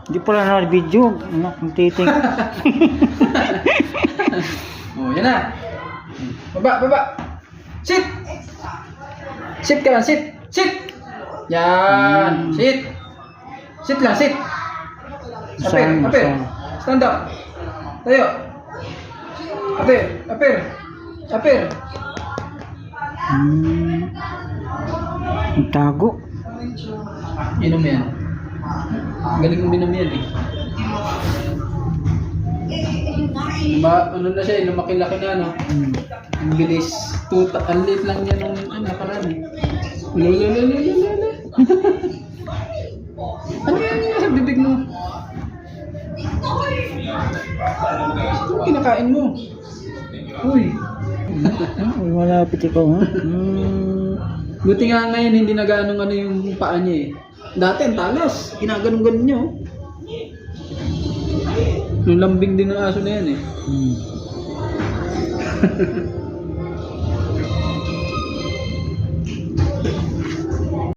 Hindi pala na video. Ano, kung titing. Oh, yan na. Baba. Sit! Sit ka lang, sit! Sit! Yan! Sit! Sit lang, sit! Apir! Stand up! Tayo! Apir! Ang tago. Inom yan. Galing mong binom yan eh. Ano na siya, lumaki-laki na no? Ang bilis. Ang liit lang niya nung nakaraan eh. Lulululululula. Ano yan yung nasa bibig mo? Ano kinakain mo? Uy. Uy, malapit ikaw, ha? Buti nga ngayon hindi na ganong ano yung paa niya eh. Dati ang talas. Ginaganon-ganon niya oh. Yung lambing din ng aso na yan eh.